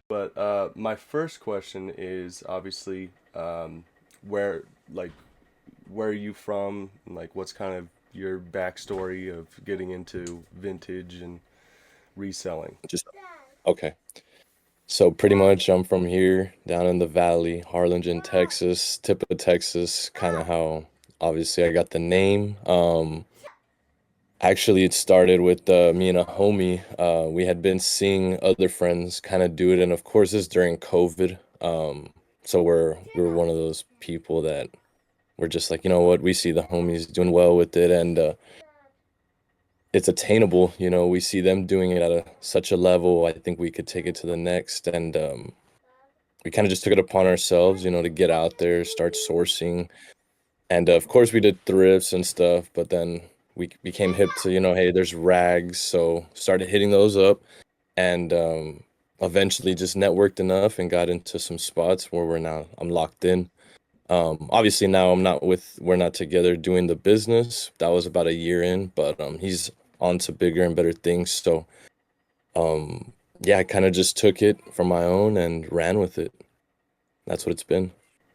But my first question is obviously where like where are you from and like what's kind of your backstory of getting into vintage and reselling? Just okay. So pretty much I'm from here down in the valley, Harlingen, Texas, tip of Texas, kind of how obviously I got the name. Actually it started with me and a homie. We had been seeing other friends kind of do it, and of course it's during COVID. So we're one of those people that we're just like, you know what, we see the homies doing well with it, and it's attainable. We see them doing it at such a level. I think we could take it to the next, and we kind of just took it upon ourselves, to get out there, start sourcing. And of course, we did thrifts and stuff, but then we became hip to, hey, there's rags. So started hitting those up, and eventually just networked enough and got into some spots where I'm locked in. Obviously now we're not together doing the business. That was about a year in, but he's on to bigger and better things. So yeah, I kind of just took it from my own and ran with it. That's what it's been.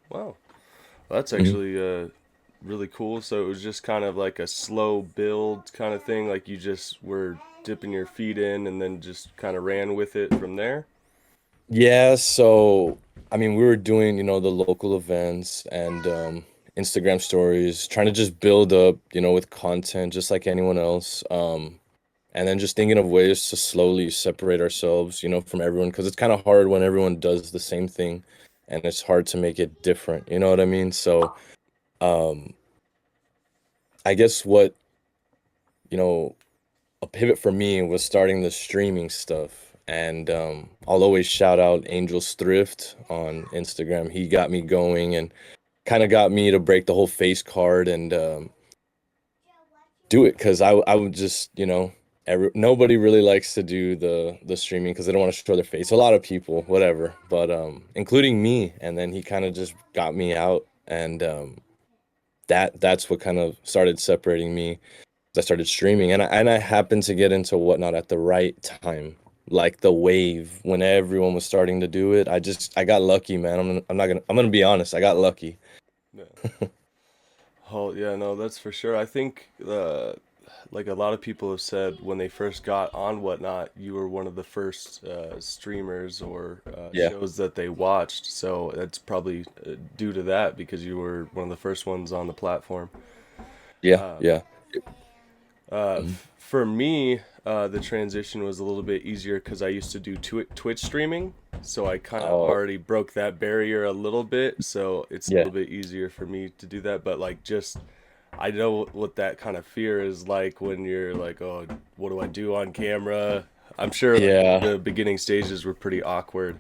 Wow, well, that's Hmm. actually really cool. So it was just kind of like a slow build kind of thing, like you just were dipping your feet in and then just kind of ran with it from there. Yeah, so I mean, we were doing, the local events and Instagram stories, trying to just build up, with content just like anyone else. And then just thinking of ways to slowly separate ourselves, from everyone, because it's kind of hard when everyone does the same thing, and it's hard to make it different. You know what I mean? So, um, I guess you know, a pivot for me was starting the streaming stuff. And I'll always shout out Angel's Thrift on Instagram. He got me going and kind of got me to break the whole face card and do it, because I would just, nobody really likes to do the streaming because they don't want to show their face. A lot of people, whatever, but including me. And then he kind of just got me out, and that's what kind of started separating me. I started streaming, and I happened to get into Whatnot at the right time, like the wave when everyone was starting to do it. I got lucky, man. I'm gonna be honest. I got lucky. Yeah. Oh yeah, no, that's for sure. I think like a lot of people have said when they first got on Whatnot, you were one of the first streamers or Yeah, shows that they watched. So that's probably due to that because you were one of the first ones on the platform. yeah, yeah. Mhm. For me, the transition was a little bit easier because I used to do Twitch streaming, so I kind of Oh, already broke that barrier a little bit. So it's a yeah, little bit easier for me to do that. But like, just I know what that kind of fear is like when you're like, oh, what do I do on camera? I'm sure like yeah. the beginning stages were pretty awkward,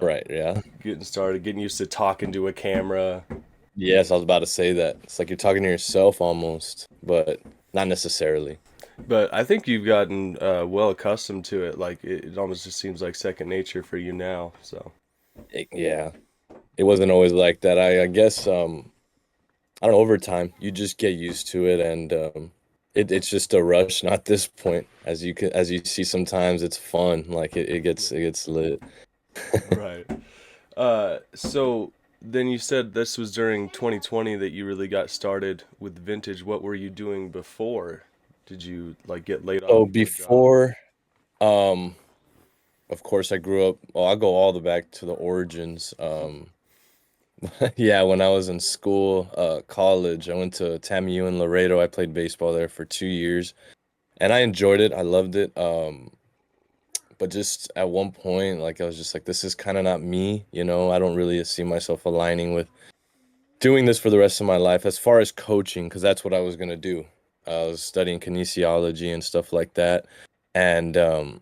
Right, yeah. getting started, getting used to talking to a camera. Yes, I was about to say that. It's like you're talking to yourself almost, but not necessarily. But I think you've gotten well accustomed to it. Like it almost just seems like second nature for you now. So. Yeah, it wasn't always like that. I guess I don't know, over time you just get used to it, and it's just a rush. Not this point, as you see sometimes it's fun. Like it gets lit. Right. So then you said this was during 2020 that you really got started with vintage. What were you doing before? Did you like get laid off So from a job? before, um, of course, I grew up. Well, I go all the back to the origins. Yeah, when I was in school, college, I went to TAMU in Laredo. I played baseball there for 2 years, and I enjoyed it. I loved it. But just at one point, like I was just like, this is kind of not me. I don't really see myself aligning with doing this for the rest of my life as far as coaching, because that's what I was gonna do. I was studying kinesiology and stuff like that, and I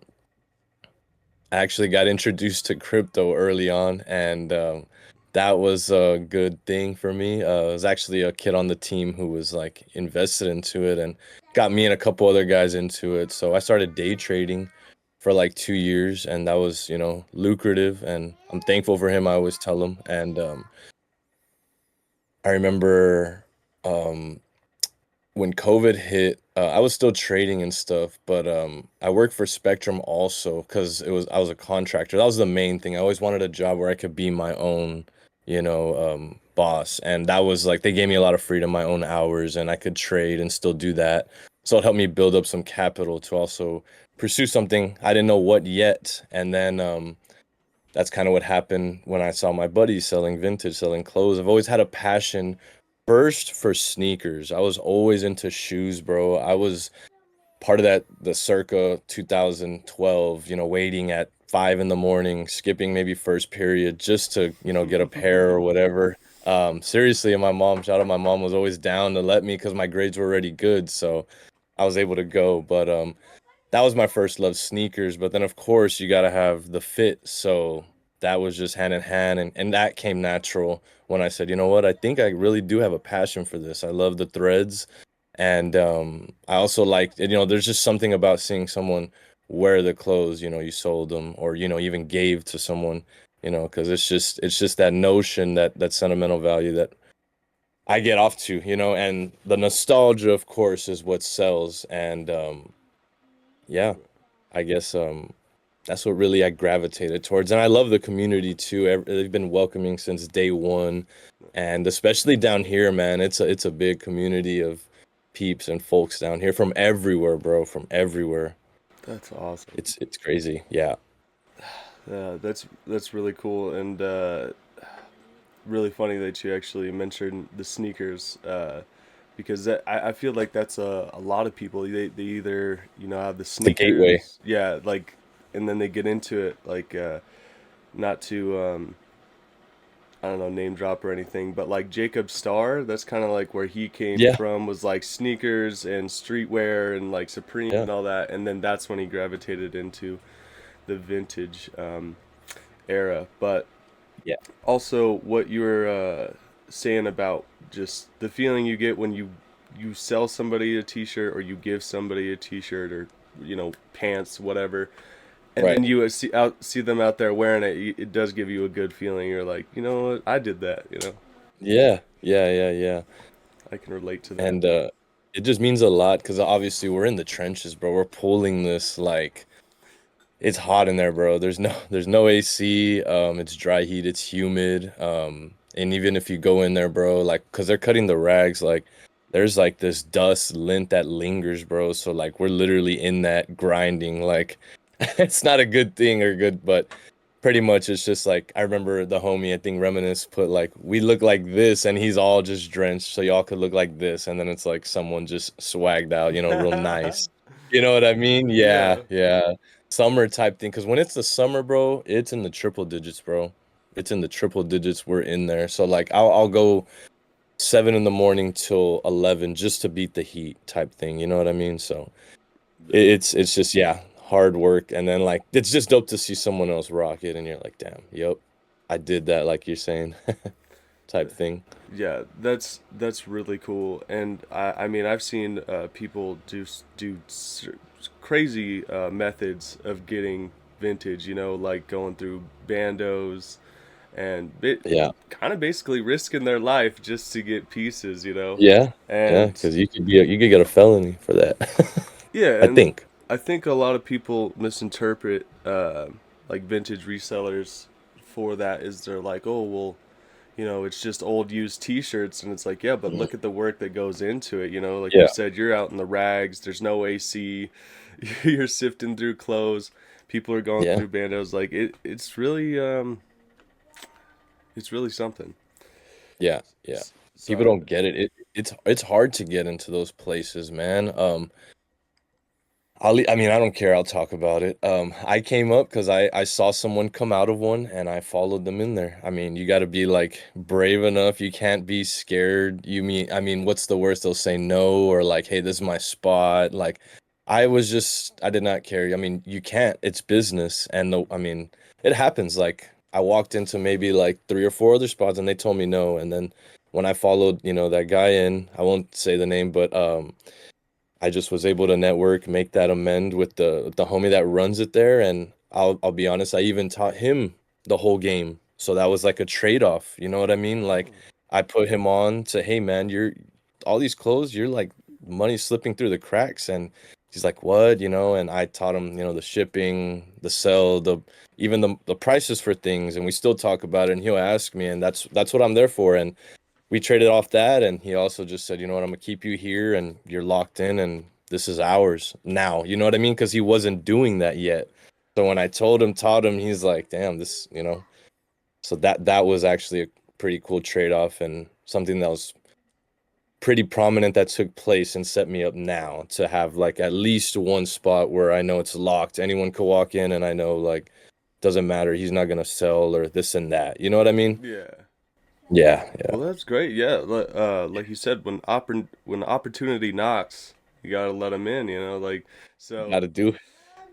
actually got introduced to crypto early on, and that was a good thing for me. It was actually a kid on the team who was like invested into it and got me and a couple other guys into it. So I started day trading for like 2 years, and that was, lucrative. And I'm thankful for him. I always tell him. And I remember um, when COVID hit, I was still trading and stuff, but I worked for Spectrum also because I was a contractor. That was the main thing. I always wanted a job where I could be my own, boss, and that was like they gave me a lot of freedom, my own hours, and I could trade and still do that. So it helped me build up some capital to also pursue something I didn't know what yet, and then that's kind of what happened when I saw my buddies selling vintage, selling clothes. I've always had a passion first for sneakers. I was always into shoes, bro. I was part of the circa 2012, waiting at 5 in the morning, skipping maybe first period just to, get a pair or whatever. Seriously, and shout out, my mom was always down to let me because my grades were already good. So I was able to go. But that was my first love, sneakers. But then, of course, you got to have the fit. So that was just hand in hand. And that came natural when I said, you know what, I think I really do have a passion for this. I love the threads. And I also like, there's just something about seeing someone wear the clothes, you sold them or, even gave to someone, because it's just that notion, that sentimental value that I get off to, and the nostalgia, of course, is what sells. And yeah, I guess that's what really I gravitated towards. And I love the community too. They've been welcoming since day one. And especially down here, man, it's a big community of peeps and folks down here from everywhere, bro, from everywhere. That's awesome. It's crazy. Yeah. Yeah, that's really cool and really funny that you actually mentioned the sneakers because I feel like that's a lot of people. They either have the It's the gateway. sneakers, yeah, like, and then they get into it like not to I don't know, name drop or anything, but like Jacob Starr, that's kind of like where he came Yeah. from, was like sneakers and streetwear and like Supreme Yeah. and all that, and then that's when he gravitated into the vintage era. But Yeah. also, what you were saying about just the feeling you get when you sell somebody a T-shirt or you give somebody a T-shirt or pants, whatever, and Right. then you see them out there wearing it. It does give you a good feeling. You're like, you know what, I did that. Yeah. Yeah. Yeah. Yeah. I can relate to that. And it just means a lot because obviously we're in the trenches, bro. We're pulling this like it's hot in there, bro. There's no AC. It's dry heat. It's humid. And even if you go in there, bro, like, cause they're cutting the rags, like, there's like this dust lint that lingers, bro. So like, we're literally in that grinding. Like, it's not a good thing or good, but pretty much it's just like I remember the homie, I think Reminisce put like we look like this, and he's all just drenched, so y'all could look like this, and then it's like someone just swagged out, real nice. You know what I mean? Yeah, Yeah. yeah. Summer type thing. Because when it's the summer, bro, it's in the triple digits, bro. It's in the triple digits. We're in there. So like I'll go 7 in the morning till 11 just to beat the heat type thing. You know what I mean? So it's just yeah, hard work. And then like it's just dope to see someone else rock it and you're like, damn, yep, I did that like you're saying type thing. Yeah, that's really cool, and I mean I've seen people crazy methods of getting vintage. Like going through bandos and Yeah. kind of basically risking their life just to get pieces. Yeah. Yeah. And Because you could get a felony for that. yeah, I and think. I think a lot of people misinterpret like vintage resellers for that. Is they're like, oh well, it's just old used t-shirts, and it's like, yeah, but Mhm. look at the work that goes into it, like you Yeah. said, you're out in the rags, there's no AC, you're sifting through clothes, people are going Yeah. through bandos, like it's really something. Yeah. Yeah. People So don't get it. It's hard to get into those places, man. I mean, I don't care. I'll talk about it. I came up because I saw someone come out of one and I followed them in there. I mean, you got to be like brave enough. You can't be scared. I mean, what's the worst? They'll say no or like, hey, this is my spot. Like, I did not care. I mean, you can't. It's business, and I mean, it happens. Like, I walked into maybe like three or four other spots and they told me no, and then when I followed, that guy in, I won't say the name, but I just was able to network, make that amend with the homie that runs it there, and I'll be honest, I even taught him the whole game. So that was like a trade-off, you know what I mean? Like I put him on to, hey man, you're all these clothes, you're like money's slipping through the cracks. And he's like, what, and I taught him, the shipping, the sell, even the prices for things, and we still talk about it, and he'll ask me, and that's what I'm there for. And we traded off that, and he also just said, you know what, I'm gonna keep you here, and you're locked in, and this is ours now. You know what I mean? Because he wasn't doing that yet. So when I told him, taught him, he's like, damn, this, so that was actually a pretty cool trade-off, and something that was pretty prominent that took place and set me up now to have like at least one spot where I know it's locked. Anyone could walk in, and I know like doesn't matter, he's not gonna sell or this and that. You know what I mean? Yeah. Yeah, yeah. Well, that's great. Yeah, like you said, when opportunity knocks, you gotta let them in. Like so. Gotta do.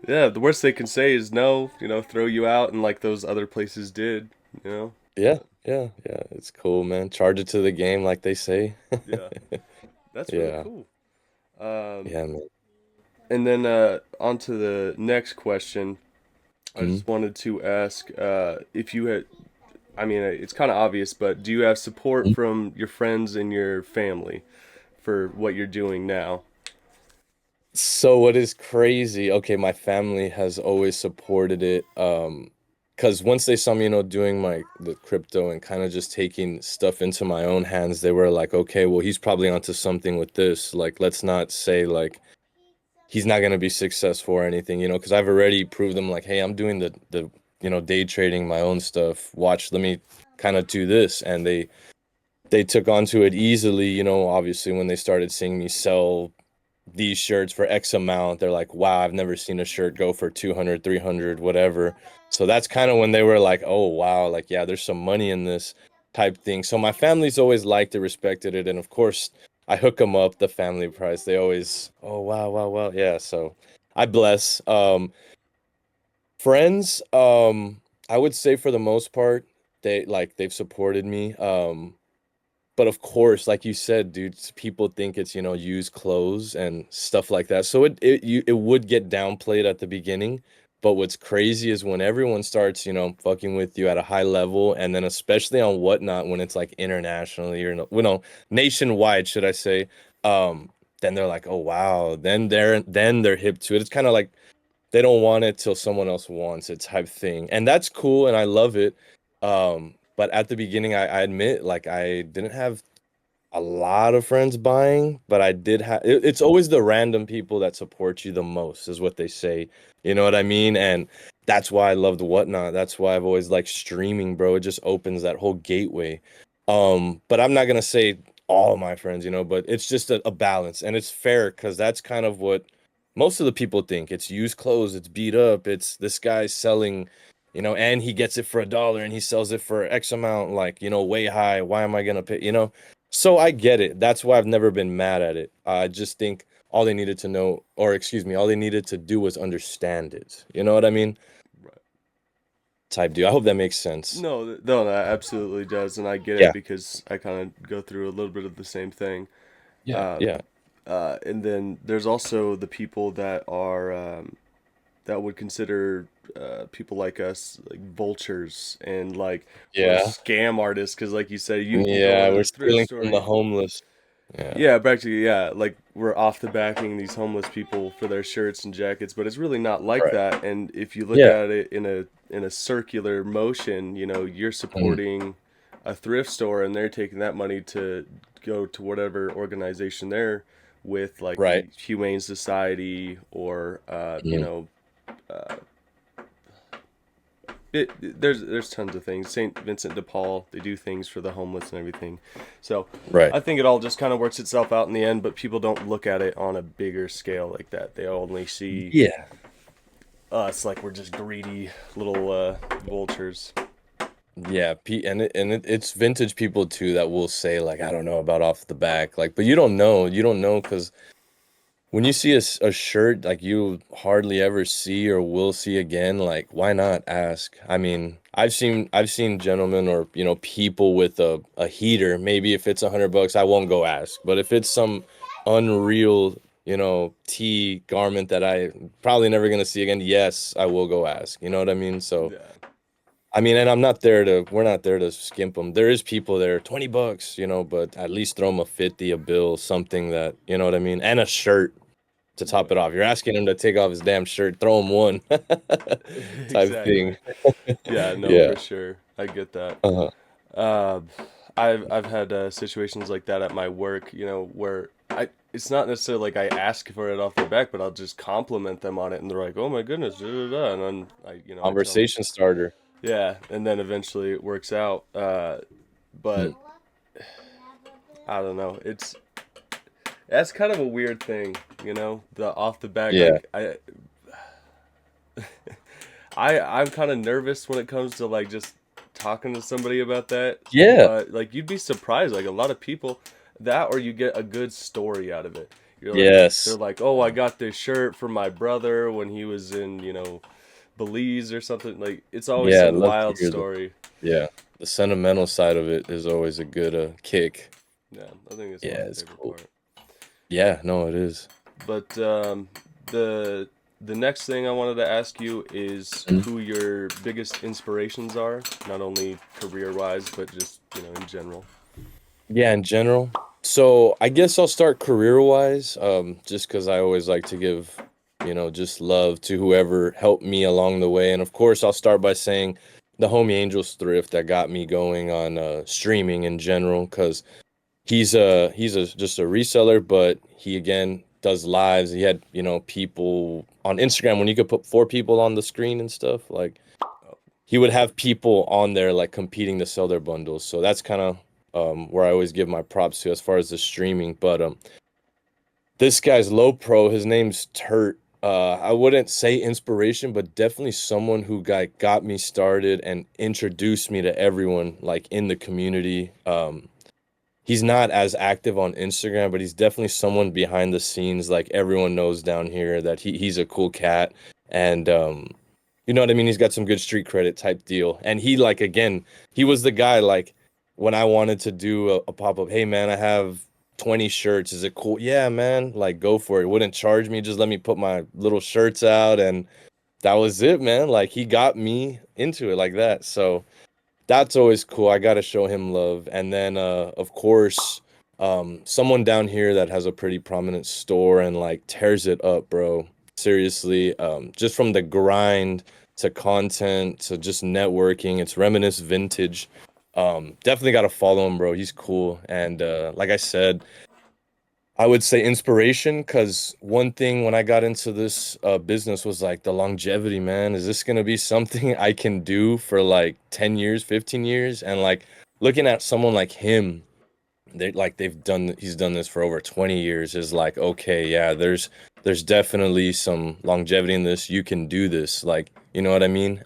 Yeah, the worst they can say is no. Throw you out, and like those other places did. You know. Yeah, yeah, yeah. It's cool, man. Charge it to the game, like they say. Yeah, that's really Yeah, cool. Um, yeah, man. and then on to the next question. I Mhm. just wanted to ask if you had. I mean, it's kind of obvious, but do you have support from your friends and your family for what you're doing now? So what is crazy, okay, my family has always supported it. Because once they saw me, doing the crypto and kind of just taking stuff into my own hands, they were like, okay, well, he's probably onto something with this. Like, let's not say like he's not gonna be successful or anything, because I've already proved them like, hey, I'm doing the day trading my own stuff. Watch, let me kind of do this. And they took onto it easily, obviously when they started seeing me sell these shirts for X amount, they're like, wow, I've never seen a shirt go for 200, 300, whatever. So that's kind of when they were like, oh, wow, like, yeah, there's some money in this type thing. So my family's always liked it, respected it. And of course, I hook them up, the family price. They always, oh, wow, wow, wow. Yeah. So I bless. Friends, I would say for the most part, they've supported me. But of course, like you said, dude, people think it's, used clothes and stuff like that. So it would get downplayed at the beginning. But what's crazy is when everyone starts, fucking with you at a high level, and then especially on Whatnot when it's like internationally or nationwide, should I say? Then they're like, oh wow. Then they're hip to it. It's kind of like they don't want it till someone else wants it type thing. And that's cool and I love it. But at the beginning, I admit, like I didn't have a lot of friends buying, but I did have it's always the random people that support you the most, is what they say. You know what I mean? And that's why I love the Whatnot. That's why I've always liked streaming, bro. It just opens that whole gateway. But I'm not gonna say all my friends, but it's just a balance and it's fair because that's kind of what most of the people think. It's used clothes, it's beat up, it's this guy's selling, and he gets it for $1 and he sells it for X amount, like, way high. Why am I gonna pay, So I get it. That's why I've never been mad at it. I just think all they needed to know, or excuse me, all they needed to do was understand it. You know what I mean? Right. Type deal. I hope that makes sense. No, that absolutely does, and I get it Yeah. because I kind of go through a little bit of the same thing. Yeah. Uh, Yeah. and then there's also the people that are that would consider people like us like vultures and like we're Yeah. scam artists because, like you said, you go Yeah. into We're the thrift stealing store. from the homeless. Yeah. Yeah, practically, yeah. Like we're off the backing these homeless people for their shirts and jackets, but it's really not like Right. that. And if you look Yeah. at it in a circular motion, you're Mm, supporting a thrift store, and they're taking that money to go to whatever organization they're with, like right. the Humane Society or Mm, there's tons of things. St. Vincent de Paul, they do things for the homeless and everything. So right. I think it all just kind of works itself out in the end, but people don't look at it on a bigger scale like that. They only see Yeah. us like we're just greedy little vultures. Yeah, it's vintage people too that will say like I don't know about off the back, like, but you don't know because when you see a shirt like you hardly ever see or will see again, like why not ask? I mean, I've seen gentlemen or people with a heater. Maybe if it's $100, I won't go ask. But if it's some unreal, tee garment that I probably never gonna see again, yes, I will go ask. You know what I mean? So Yeah. I mean, and we're not there to skimp them. There is people there, $20, but at least throw them a 50, a bill, something that, you know what I mean? And a shirt to top it Yeah. off. You're asking him to take off his damn shirt, throw him one type thing. Exactly. Yeah, no, Yeah. for sure. I get that. Uh-huh. Uh, I've had situations like that at my work, where it's not necessarily like I ask for it off their back, but I'll just compliment them on it, and they're like, "Oh my goodness," da, da, da. And then I tell them, Conversation starter. yeah, and then eventually it works out. But Hmm. I don't know. That's kind of a weird thing, the off the back. Yeah. Like I'm kind of nervous when it comes to like just talking to somebody about that. Yeah. But like you'd be surprised, like a lot of people that or you get a good story out of it. They're Yes. like, "Oh, I got this shirt from my brother when he was in, Belize or something." Like it's always Yeah, I some love to wild hear story. yeah. The sentimental side of it is always a good kick. Yeah, I think it's my Yeah, it's favorite cool. part. Yeah, no, it is. But the the next thing I wanted to ask you is Mhm. who your biggest inspirations are, not only career wise, but just in general. Yeah, in general. So I guess I'll start career-wise, just because I always like to give, just love to whoever helped me along the way. And of course, I'll start by saying the homie Angels Thrift that got me going on streaming in general, because he's just a reseller, but he again does lives. He had, people on Instagram when you could put four people on the screen and stuff, like Oh, he would have people on there like competing to sell their bundles. So that's kind of where I always give my props to as far as the streaming. But this guy's low pro. His name's Turt. I wouldn't say inspiration, but definitely someone who got me started and introduced me to everyone like in the community. He's not as active on Instagram, but he's definitely someone behind the scenes. Like everyone knows down here that he's a cool cat, and you know what I mean. He's got some good street credit type deal, and he like again, he was the guy like when I wanted to do a pop up. Hey man, I have 20 shirts. Is it cool? Yeah, man. Like go for it. Wouldn't charge me. Just let me put my little shirts out, and that was it, man. Like he got me into it like that. So that's always cool. I gotta show him love. And then of course, someone down here that has a pretty prominent store and like tears it up, bro. Seriously, just from the grind to content to just networking, it's Reminisce Vintage. Definitely gotta follow him, bro. He's cool. And like I said, I would say inspiration, because one thing when I got into this business was like the longevity, man. Is this gonna be something I can do for like 10 years, 15 years? And like looking at someone like him, he's done this for over 20 years is like, okay, yeah, there's definitely some longevity in this. You can do this. Like, you know what I mean?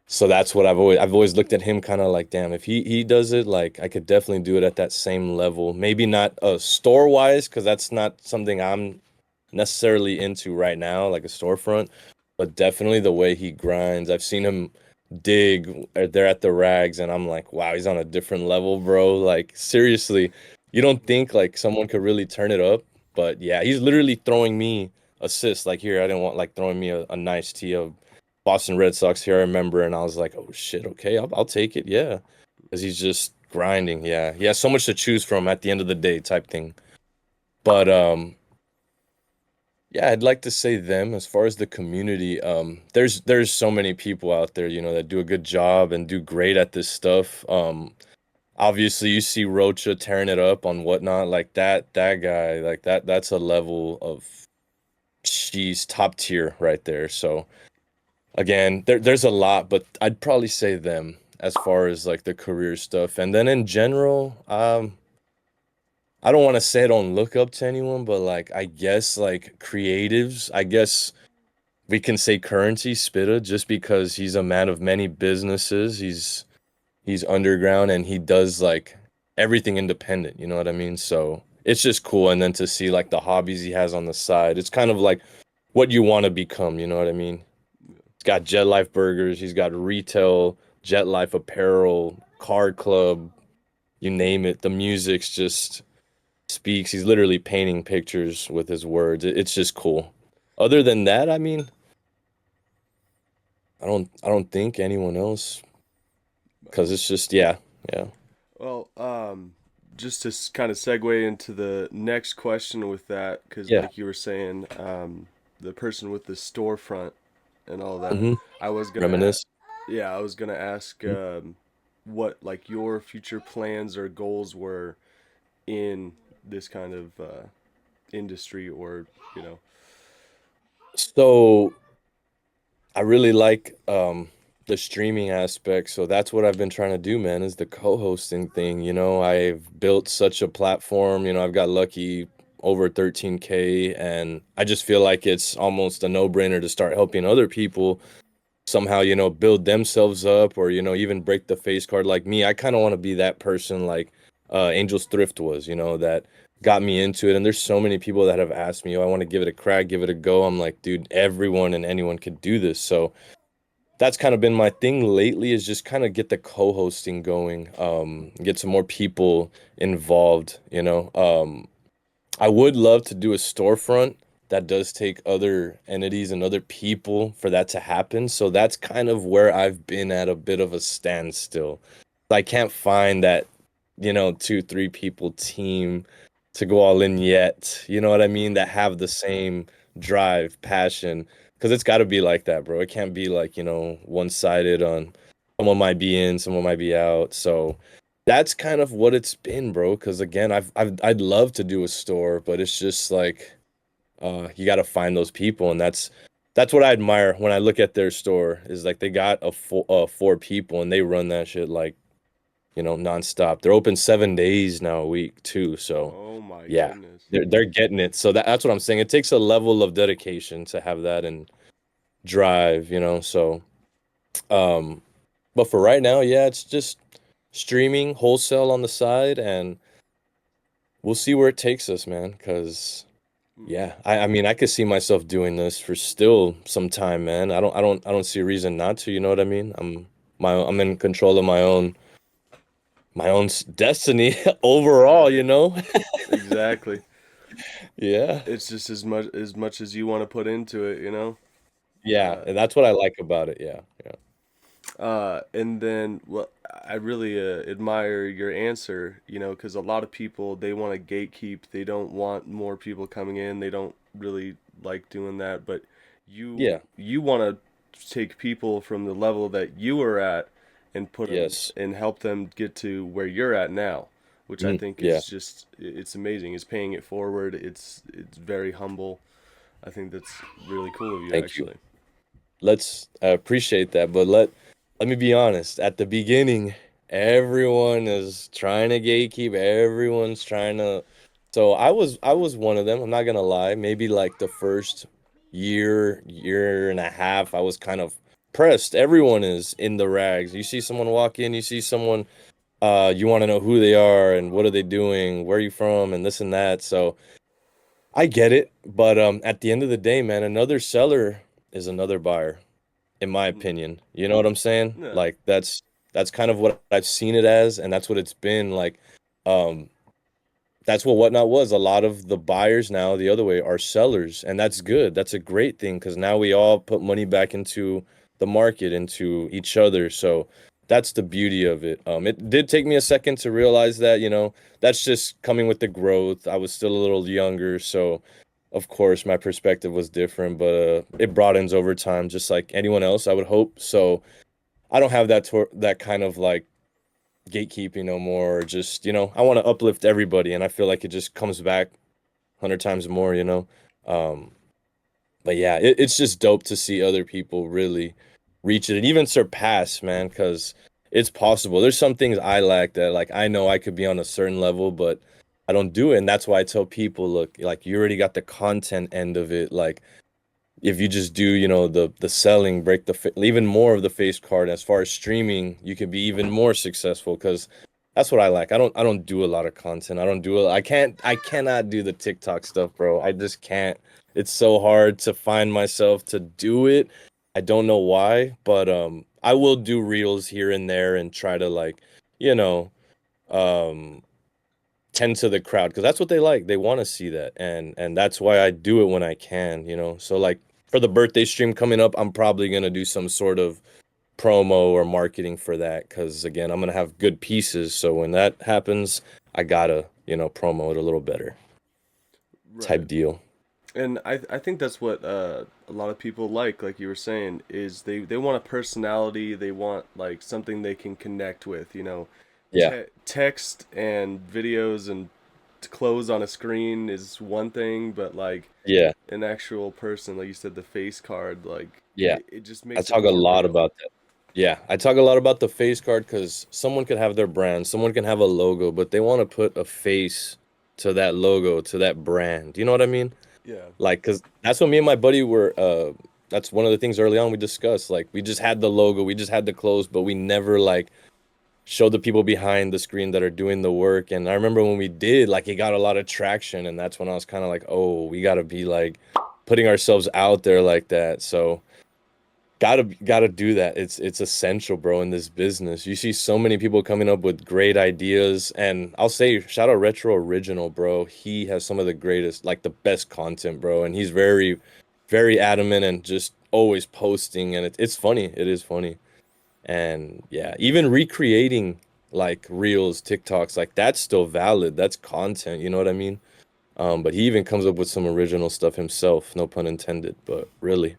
So that's what I've always looked at him kind of like, damn, if he does it, like I could definitely do it at that same level. Maybe not store wise, because that's not something I'm necessarily into right now, like a storefront, but definitely the way he grinds. I've seen him dig there at the rags, and I'm like, wow, he's on a different level, bro. Like seriously, you don't think like someone could really turn it up, but yeah, he's literally throwing me assists. Like here, I didn't want like throwing me a nice tee of Boston Red Sox here, I remember, and I was like, oh shit, okay, I'll take it, yeah, because he's just grinding. Yeah, he has so much to choose from at the end of the day, type thing. But yeah, I'd like to say them as far as the community. There's so many people out there, that do a good job and do great at this stuff. Obviously you see Rocha tearing it up on whatnot, like that guy, like that's a level of she's top tier right there. So again, there's a lot, but I'd probably say them as far as like the career stuff. And then in general, I don't want to say I don't look up to anyone, but like I guess like creatives, I guess we can say Currency Spitta just because he's a man of many businesses. He's underground and he does like everything independent, you know what I mean? So it's just cool. And then to see like the hobbies he has on the side, it's kind of like what you want to become, you know what I mean? He's got Jet Life Burgers, he's got retail, Jet Life apparel, card club, you name it. The music's just speaks. He's literally painting pictures with his words. It's just cool. Other than that, I mean, I don't think anyone else, because it's just yeah. Well, just to kind of segue into the next question with that, because Yeah. like you were saying, the person with the storefront and all that, hmm I was gonna, Reminisce. yeah, I was gonna ask what like your future plans or goals were in this kind of industry, or you know. So I really like the streaming aspect. So that's what I've been trying to do, man, is the co-hosting thing. I've built such a platform, I've got lucky over 13K, and I just feel like it's almost a no-brainer to start helping other people somehow, build themselves up, or, even break the face card like me. I kind of want to be that person like Angel's Thrift was, that got me into it. And there's so many people that have asked me, oh, I want to give it a crack, give it a go. I'm like, dude, everyone and anyone could do this. So that's kind of been my thing lately, is just kind of get the co-hosting going, get some more people involved, I would love to do a storefront that does take other entities and other people for that to happen. So that's kind of where I've been at a bit of a standstill. I can't find that, two, three people team to go all in yet. You know what I mean? That have the same drive, passion. Because it's got to be like that, bro. It can't be like, one-sided on someone might be in, someone might be out. So that's kind of what it's been, bro. Because again, I'd love to do a store, but it's just like you got to find those people, and that's what I admire when I look at their store. Is like they got four people, and they run that shit like nonstop. They're open 7 days now a week too. So Oh my yeah, goodness. they're getting it. So that's what I'm saying. It takes a level of dedication to have that and drive, So um, but for right now, yeah, it's just streaming wholesale on the side, and we'll see where it takes us, man. Because Hmm. yeah, I mean, I could see myself doing this for still some time, man. I don't see a reason not to. You know what I mean? I'm in control of my own destiny overall. Right. Exactly. Yeah, It's just as much as you want to put into it, you know. yeah, Uh, and that's what I like about it. Yeah, yeah, and then, well, I really admire your answer, because a lot of people they want to gatekeep. They don't want more people coming in. They don't really like doing that. But you yeah. you want to take people from the level that you were at and put them Yes, and help them get to where you're at now, which I think yeah. is just it's amazing. It's paying it forward. It's very humble. I think that's really cool of you, Thank you. actually. I appreciate that, but let me be honest. At the beginning, everyone is trying to gatekeep. Everyone's trying to. So I was one of them. I'm not gonna lie. Maybe like the first year and a half, I was kind of pressed. Everyone is in the rags. You see someone walk in, you see someone, you want to know who they are and what are they doing, where are you from, and this and that. So I get it, but at the end of the day, man, another seller is another buyer, in my Mm. opinion. You know what I'm saying? Yeah. Like that's kind of what I've seen it as, and that's what it's been like. Um, that's what Whatnot was. A lot of the buyers now, the other way, are sellers, and that's good. That's a great thing because now we all put money back into the market, into each other. So that's the beauty of it. It did take me a second to realize that, that's just coming with the growth. I was still a little younger, so of course my perspective was different, but it broadens over time, just like anyone else, I would hope. So I don't have that kind of like gatekeeping no more. Or just, I want to uplift everybody, and I feel like it just comes back 100 times more, Um, but yeah, it's just dope to see other people really reach it and even surpass, man, because it's possible. There's some things I lack that, like, I know I could be on a certain level, but I don't do it. And that's why I tell people, look, like, you already got the content end of it. Like, if you just do, the selling, break even more of the face card. As far as streaming, you could be even more successful because that's what I like. I don't do a lot of content. I cannot do the TikTok stuff, bro. I just can't. It's so hard to find myself to do it. I don't know why, but I will do reels here and there and try to like, you know, um tend to the crowd because that's what they like. They want to see that, and that's why I do it when I can. So like for the birthday stream coming up, I'm probably gonna do some sort of promo or marketing for that because again, I'm gonna have good pieces. So when that happens, I gotta, promo it a little better Right. type deal. And I think that's what a lot of people like you were saying, is they want a personality, they want like something they can connect with, you know. Yeah, Text and videos and clothes on a screen is one thing, but like yeah, an actual person, like you said, the face card, like yeah. it just I makes it talk a more lot real. about that. Yeah, I talk a lot about the face card because someone could have their brand, someone can have a logo, but they want to put a face to that logo, to that brand. You know what I mean? Yeah. Like, because that's what me and my buddy were. That's one of the things early on we discussed. Like, we just had the logo, we just had the clothes, but we never like showed the people behind the screen that are doing the work. And I remember when we did, like, it got a lot of traction, and that's when I was kind of like, oh, we got to be like putting ourselves out there like that. So. Gotta do that. It's essential, bro, in this business. You see so many people coming up with great ideas, and I'll say shout out Retro Original, bro. He has some of the greatest, like the best content, bro, and he's very, very adamant and just always posting, and it's funny. It is funny, and yeah, even recreating like reels, TikToks, like that's still valid. That's content. You know what I mean? But he even comes up with some original stuff himself. No pun intended, but really,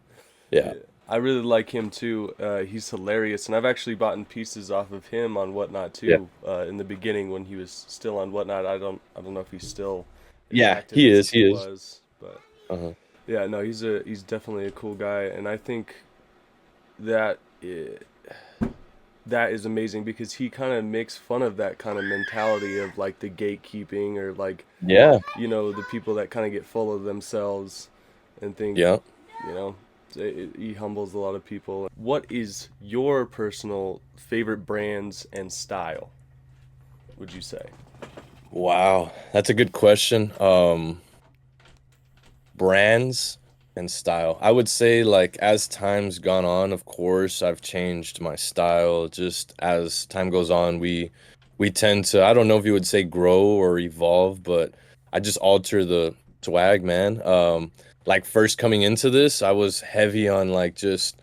yeah, Yeah. I really like him too. He's hilarious, and I've actually bought pieces off of him on Whatnot yeah, too. In the beginning, when he was still on Whatnot, I don't know if he's still as yeah. active He as is. he He is. was, but Uh-huh. yeah, no, he's definitely a cool guy, and I think that that is amazing because he kind of makes fun of that kind of mentality of like the gatekeeping, or like, Yeah, you know, the people that kind of get full of themselves and think, yeah. you know, he humbles a lot of people. What is your personal favorite brands and style, would you say? Wow, that's a good question. Brands and style. I would say like as time's gone on, of course, I've changed my style. Just as time goes on, we tend to, I don't know if you would say grow or evolve, but I just alter the swag, man. Like first coming into this, I was heavy on like just,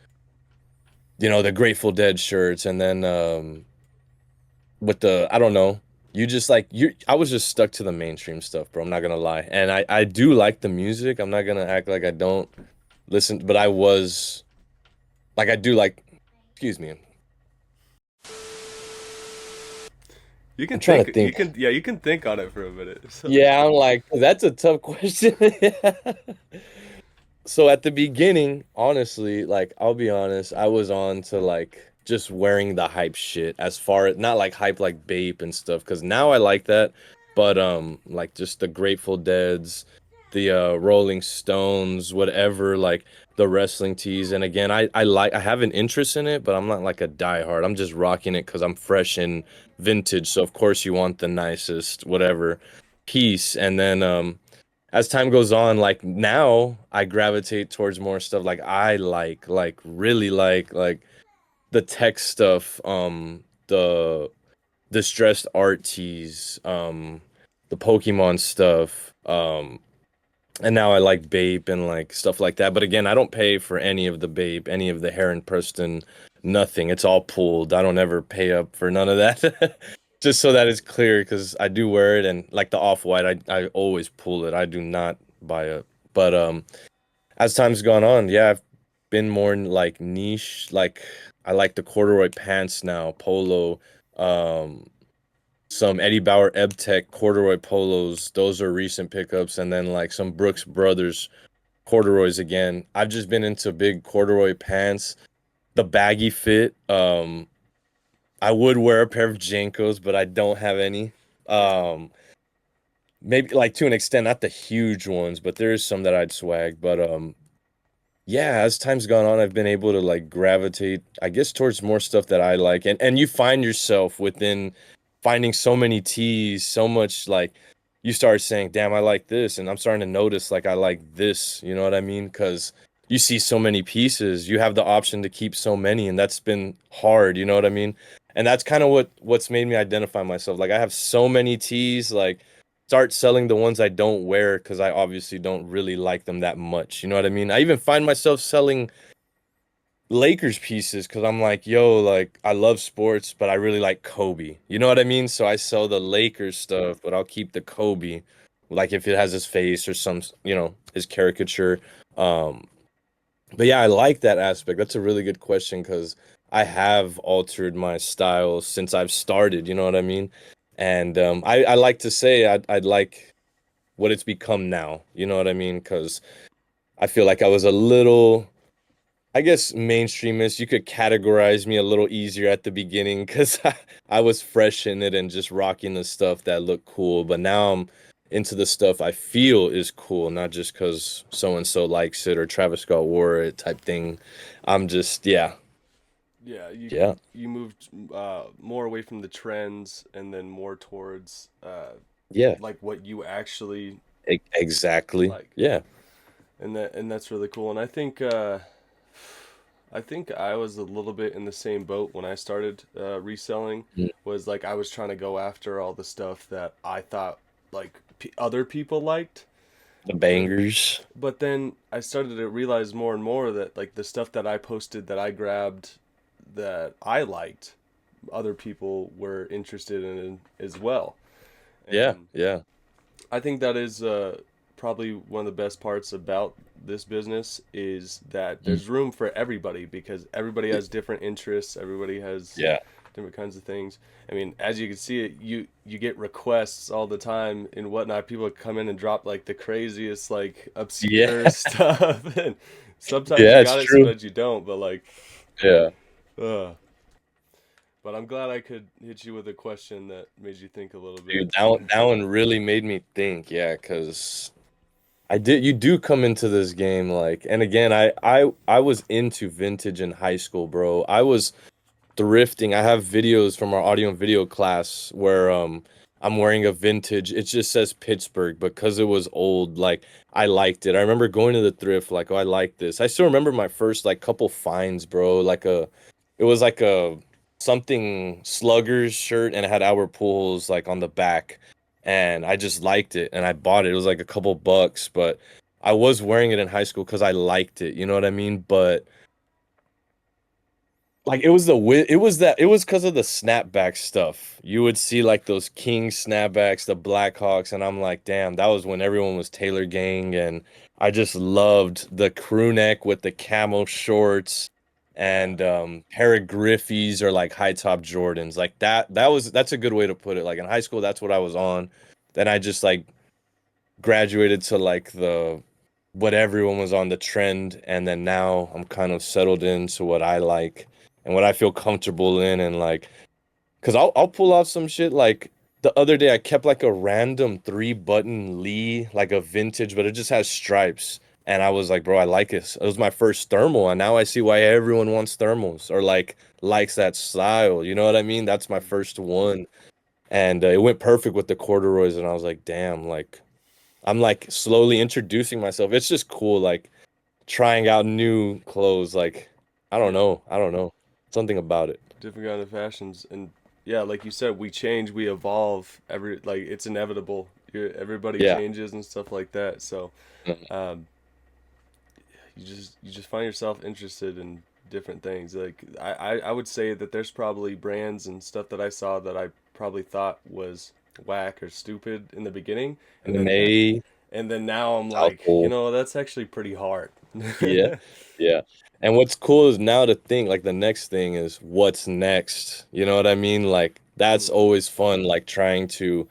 the Grateful Dead shirts and then with the I don't know. You just like you I was just stuck to the mainstream stuff, bro. I'm not gonna lie. And I do like the music. I'm not gonna act like I don't listen, but I was like I do like excuse me. You I'm can trying to think, you think. can, yeah, you can think on it for a minute. So, Yeah, I'm like, that's a tough question. So at the beginning, honestly, like I'll be honest, I was on to like just wearing the hype shit as far as not like hype like Bape and stuff, because now I like that, but like just the Grateful Deads, the Rolling Stones, whatever, like the wrestling tees. And again, I have an interest in it, but I'm not like a diehard. I'm just rocking it because I'm fresh and vintage. So of course you want the nicest, whatever piece. And then as time goes on, like now I gravitate towards more stuff like I like really like the tech stuff, the distressed art tees, the Pokemon stuff, and now I like Bape and like stuff like that. But again, I don't pay for any of the Bape, any of the Heron Preston, nothing. It's all pooled. I don't ever pay up for none of that. Just so that it's clear, because I do wear it and like the off-white, I always pull it. I do not buy it. But as time's gone on, yeah, I've been more like niche. Like I like the corduroy pants now, polo, um, some Eddie Bauer EbTech corduroy polos. Those are recent pickups, and then like some Brooks Brothers corduroys again. I've just been into big corduroy pants, the baggy fit. I would wear a pair of Jankos, but I don't have any. yeah. Um, maybe like to an extent, not the huge ones, but there is some that I'd swag. But yeah, as time's gone on, I've been able to like gravitate, I guess, towards more stuff that I like. And you find yourself within finding so many teas, so much like you start saying, "Damn, I like this," and I'm starting to notice like I like this. You know what I mean? Because you see so many pieces, you have the option to keep so many, and that's been hard. You know what I mean? And that's kind of what's made me identify myself. Like I have so many teas, like. start selling the ones I don't wear because I obviously don't really like them that much. You know what I mean? I even find myself selling Lakers pieces because I'm like, yo, like I love sports, but I really like Kobe. You know what I mean? So I sell the Lakers stuff, but I'll keep the Kobe, like if it has his face or some, his caricature. Um, but yeah, I like that aspect. That's a really good question because I have altered my style since I've started. You know what I mean? And I like to say I'd like what it's become now. You know what I mean? Because I feel like I was a little, I guess, mainstreamish. You could categorize me a little easier at the beginning because I was fresh in it and just rocking the stuff that looked cool. But now I'm into the stuff I feel is cool, not just because so and so likes it or Travis Scott wore it type thing. I'm just, yeah, Yeah, yeah, you moved more away from the trends and then more towards yeah, like what you actually exactly. like, Yeah. and that's really cool. And I think I was a little bit in the same boat when I started reselling. Mm. Was like I was trying to go after all the stuff that I thought like other people liked, The and bangers. but then I started to realize more and more that like the stuff that I posted that I grabbed that I liked, other people were interested in as well. Yeah, And yeah. I think that is probably one of the best parts about this business is that Mm. there's room for everybody because everybody has different interests. Everybody has Yeah. different kinds of things. I mean, as you can see, you get requests all the time and whatnot. People come in and drop like the craziest, like Yeah. obscure stuff, and sometimes you Yeah, it's got it, true. sometimes you don't. But like, Yeah. uh, but I'm glad I could hit you with a question that made you think a little bit. Dude, that one really made me think, yeah, because you do come into this game like, and again, I was into vintage in high school, bro. I was thrifting. I have videos from our audio and video class where I'm wearing a vintage. It just says Pittsburgh because it was old. Like I liked it. I remember going to the thrift like, oh, I like this. I still remember my first like couple finds, bro. It was like a something Sluggers shirt and it had Albert Pujols like on the back. And I just liked it and I bought it. It was like a couple bucks, but I was wearing it in high school because I liked it. You know what I mean? But like it was because of the snapback stuff. You would see like those King snapbacks, the Blackhawks, and I'm like, damn, that was when everyone was Taylor Gang, and I just loved the crew neck with the camo shorts Yeah. and pair of Griffies or like high top Jordans. Like that's a good way to put it. Like in high school, that's what I was on. Then I just like graduated to like the what everyone was on the trend, and then now I'm kind of settled into what I like and what I feel comfortable in, and like, cause I'll pull off some shit. Like the other day, I kept like a random 3-button Lee, like a vintage, but it just has stripes, and I was like, bro, I like it. It was my first thermal, and now I see why everyone wants thermals or like likes that style. You know what I mean? That's my first one, and it went perfect with the corduroys, and I was like, damn, like. I'm like slowly introducing myself. It's just cool, like trying out new clothes. Like, I don't Yeah. know. I don't know. Something about it. Different kind of fashions, and yeah, like you said, we change, we evolve. Every like it's inevitable. Everybody Yeah. changes and stuff like that. So Mhm. um, you just find yourself interested in different things. Like I would say that there's probably brands and stuff that I saw that I probably thought was whack or stupid in the beginning, and then MMA, now I'm South like, you Pole. know, that's actually pretty hard. Yeah. Yeah. And what's cool is now to think like the next thing is what's next. You know what I mean? Like that's Hmm. always fun, like trying to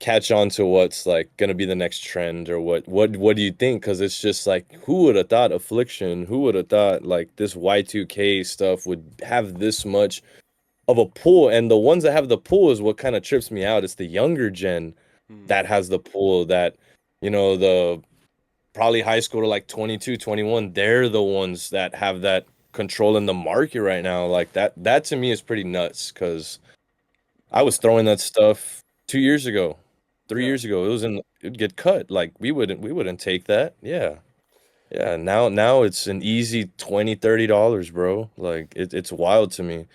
catch on to what's like gonna be the next trend or what do you think? Because it's just like who would have thought affliction? Who would have thought like this Y2K stuff would have this much of a pull? And the ones that have the pull is what kind of trips me out. It's the younger gen Hmm. that has the pull that the probably high school to like 22, 21. They're the ones that have that control in the market right now. Like that to me is pretty nuts because I Yeah. was throwing that stuff 2 years ago, three Yeah. years ago. It'd get cut. Like we wouldn't take that. Yeah. Yeah. Now it's an easy $20, $30, bro. Like it's wild to me.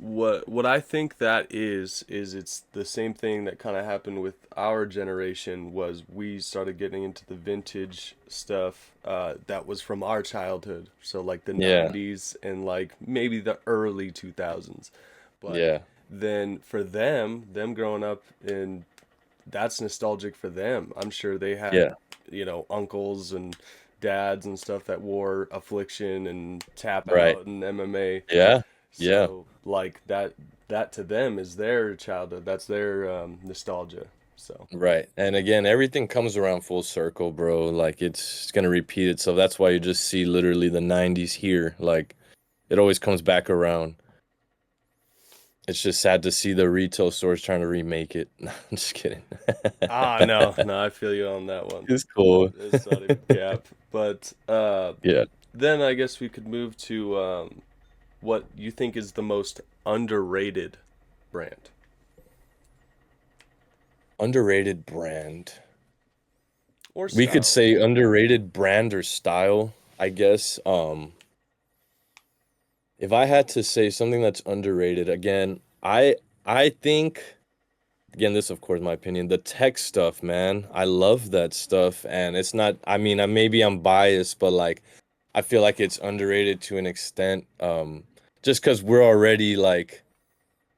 what I think that is it's the same thing that kind of happened with our generation. Was we started getting into the vintage stuff that was from our childhood, so like the Yeah, 90s and like maybe the early 2000s. But yeah, then for them growing up in, that's nostalgic for them. I'm sure they had, yeah, uncles and dads and stuff that wore Affliction and Tap right. Out and MMA. Yeah, yeah, So like that to them is their childhood. That's their nostalgia. So right. And again, everything comes around full circle, bro. Like it's gonna repeat itself. That's why you just see literally the 90s here. Like it always comes back around. It's just sad to see the retail stores trying to remake it. I'm just kidding. no, I feel you on that one. It's cool. It's not even cap. But Yeah. then I guess we could move to what you think is the most underrated brand Underrated brand. or We could style. say underrated brand or style, I guess. If I had to say something that's underrated, again, I think again, this of course my opinion, the tech stuff, man. I love that stuff and it's not I mean, maybe I'm biased, but like I feel like it's underrated to an extent just 'cause we're already like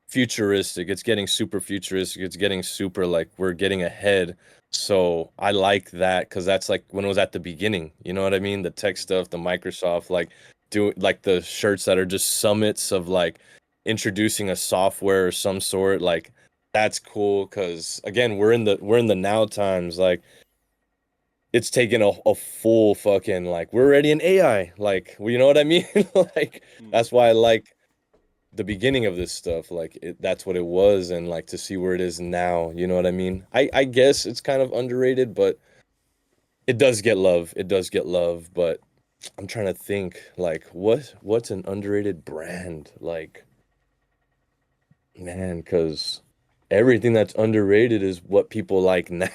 futuristic. It's getting super futuristic. It's getting super like we're getting ahead. So I like that because that's like when it was at the beginning. You know what I mean? The tech stuff, the Microsoft, like do like the shirts that are just summits of like introducing a software or some sort. Like that's cool because again, we're in the now times. Like it's taken a full fucking like we're already in AI. Like well, you know what I mean? Like Hmm. that's why I like the beginning of this stuff like that's what it was and like to see where it is now, you know what I mean? I guess it's kind of underrated, but it does get love, but I'm trying to think like what's an underrated brand like, man, because everything that's underrated is what people like now.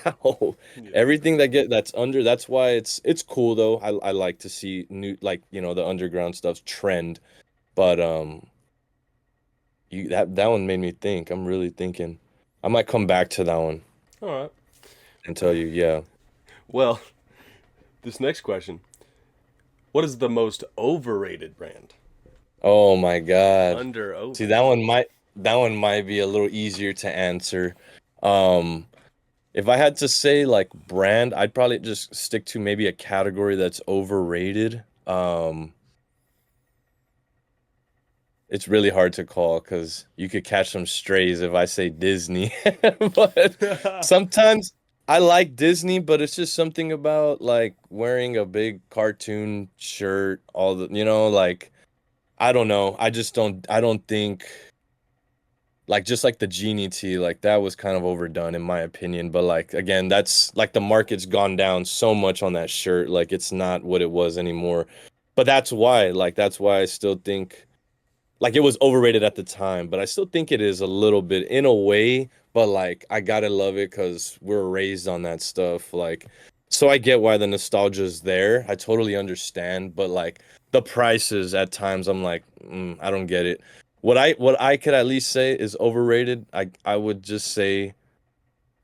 Yeah. Everything that's under, that's why it's cool though. I like to see new like the underground stuff trend, but you that one made me think. I'm really thinking. I might come back to that one All right. and tell you, yeah. Well, this next question: what is the most overrated brand? Oh my God. Under See, over. that one might be a little easier to answer. Um, if I had to say like brand, I'd probably just stick to maybe a category that's overrated. It's really hard to call because you could catch some strays if I say Disney. But sometimes I like Disney, but it's just something about like wearing a big cartoon shirt, all like I don't know. I don't think like just like the Genie tee, like that was kind of overdone in my opinion. But like again, that's like the market's gone down so much on that shirt, like it's not what it was anymore. But that's why I still think like it was overrated at the time, but I still think it is a little bit in a way, but like I gotta love it because we're raised on that stuff. Like, so I get why the nostalgia is there. I totally understand, but like the prices at times, I'm like, I don't get it. What I could at least say is overrated. I would just say